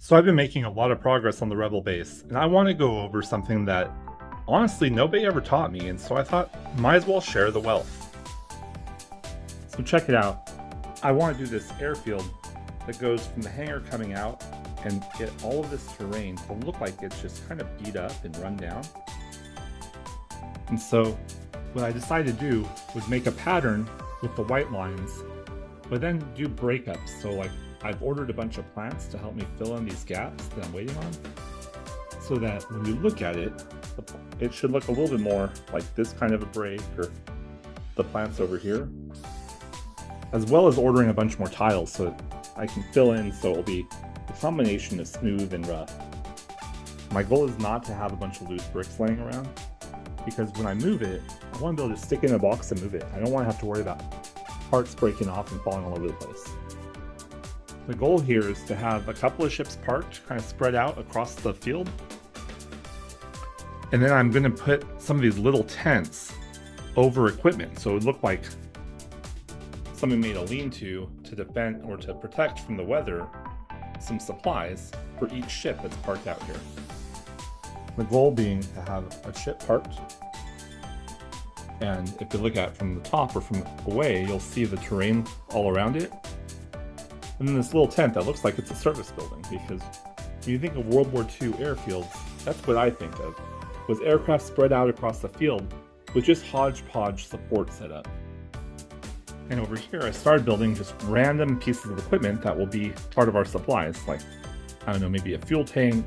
So I've been making a lot of progress on the Rebel base, and I want to go over something that honestly nobody ever taught me, and so I thought might as well share the wealth. So check it out. I want to do this airfield that goes from the hangar coming out and get all of this terrain to look like it's just kind of beat up and run down. And so what I decided to do was make a pattern with the white lines, but then do breakups. So like I've ordered a bunch of plants to help me fill in these gaps that I'm waiting on, so that when you look at it, it should look a little bit more like this kind of a break, or the plants over here, as well as ordering a bunch more tiles so I can fill in so it'll be a combination of smooth and rough. My goal is not to have a bunch of loose bricks laying around, because when I move it, I want to be able to stick it in a box and move it. I don't want to have to worry about parts breaking off and falling all over the place. The goal here is to have a couple of ships parked, kind of spread out across the field. And then I'm going to put some of these little tents over equipment, so it would look like someone made a lean-to to defend or to protect from the weather some supplies for each ship that's parked out here. The goal being to have a ship parked, and if you look at it from the top or from away, you'll see the terrain all around it. And then this little tent that looks like it's a service building, because when you think of World War II airfields, that's what I think of, was aircraft spread out across the field with just hodgepodge support set up. And over here, I started building just random pieces of equipment that will be part of our supplies, like, I don't know, maybe a fuel tank,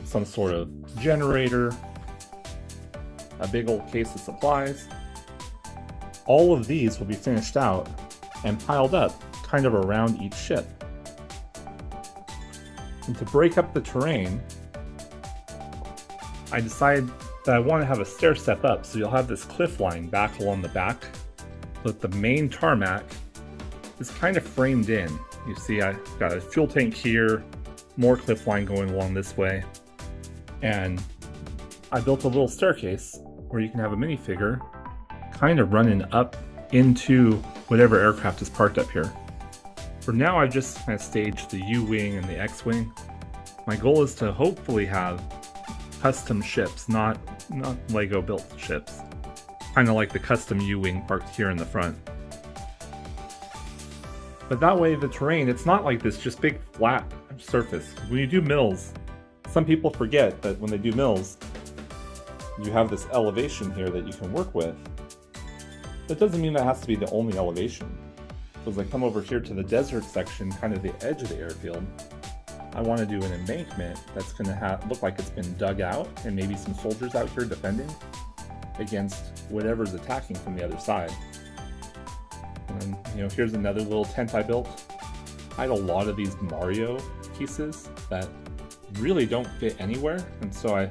some sort of generator, a big old case of supplies. All of these will be finished out and piled up kind of around each ship. And to break up the terrain, I decided that I want to have a stair step up, so you'll have this cliff line back along the back, but the main tarmac is kind of framed in. You see I've got a fuel tank here, more cliff line going along this way, and I built a little staircase where you can have a minifigure kind of running up into whatever aircraft is parked up here. For now, I've just kind of staged the U-Wing and the X-Wing. My goal is to hopefully have custom ships, not Lego built ships. Kind of like the custom U-Wing parked here in the front. But that way the terrain, it's not like this just big flat surface. When you do mills, some people forget that when they do mills, you have this elevation here that you can work with. That doesn't mean that has to be the only elevation. So as I come over here to the desert section, kind of the edge of the airfield, I want to do an embankment that's going to look like it's been dug out, and maybe some soldiers out here defending against whatever's attacking from the other side. And then, here's another little tent I built. I had a lot of these Mario pieces that really don't fit anywhere, and so I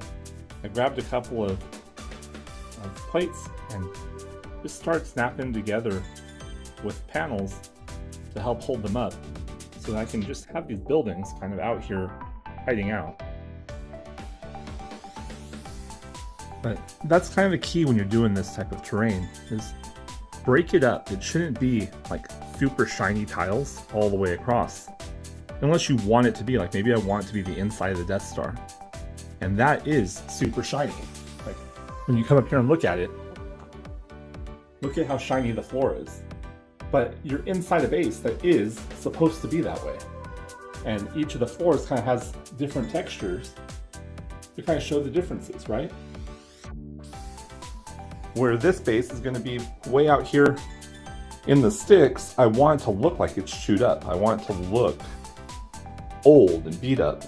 grabbed a couple of plates and just started snapping together with panels to help hold them up, so that I can just have these buildings kind of out here hiding out. But that's kind of the key when you're doing this type of terrain, is break it up. It shouldn't be like super shiny tiles all the way across, unless you want it to be like, maybe I want it to be the inside of the Death Star, and that is super shiny. Like when you come up here and look at it, look at how shiny the floor is. But you're inside a base that is supposed to be that way. And each of the floors kind of has different textures to kind of show the differences, right? Where this base is going to be way out here in the sticks, I want it to look like it's chewed up. I want it to look old and beat up.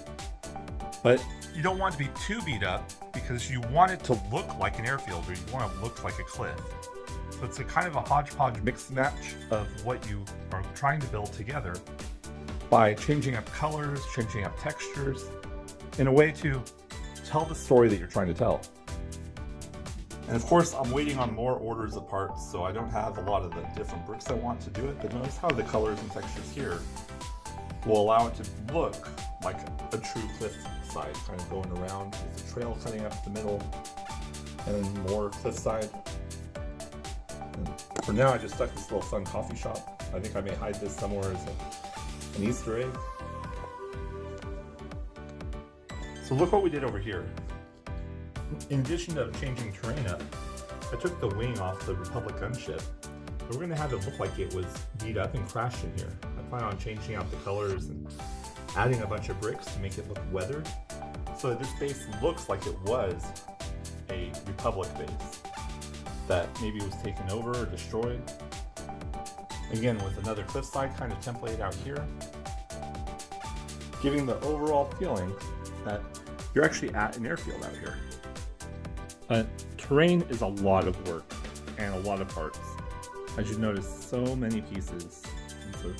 But you don't want it to be too beat up, because you want it to look like an airfield, or you want it to look like a cliff. So it's a kind of a hodgepodge mix match of what you are trying to build together by changing up colors, changing up textures, in a way to tell the story that you're trying to tell. And of course, I'm waiting on more orders of parts, so I don't have a lot of the different bricks I want to do it, but notice how the colors and textures here will allow it to look like a true cliff side, kind of going around with a trail cutting up the middle, and then more cliff side. For now, I just stuck this little fun coffee shop. I think I may hide this somewhere as an Easter egg. So look what we did over here. In addition to changing terrain up, I took the wing off the Republic gunship. We're going to have it look like it was beat up and crashed in here. I plan on changing out the colors and adding a bunch of bricks to make it look weathered, so that this base looks like it was a Republic base that maybe was taken over or destroyed. Again, with another cliffside kind of template out here, giving the overall feeling that you're actually at an airfield out here. Terrain is a lot of work and a lot of parts. As you've noticed, so many pieces. And so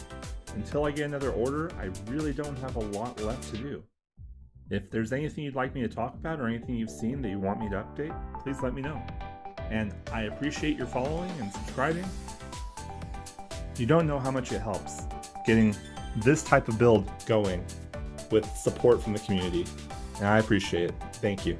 until I get another order, I really don't have a lot left to do. If there's anything you'd like me to talk about or anything you've seen that you want me to update, please let me know. And I appreciate your following and subscribing. You don't know how much it helps getting this type of build going with support from the community, and I appreciate it. Thank you.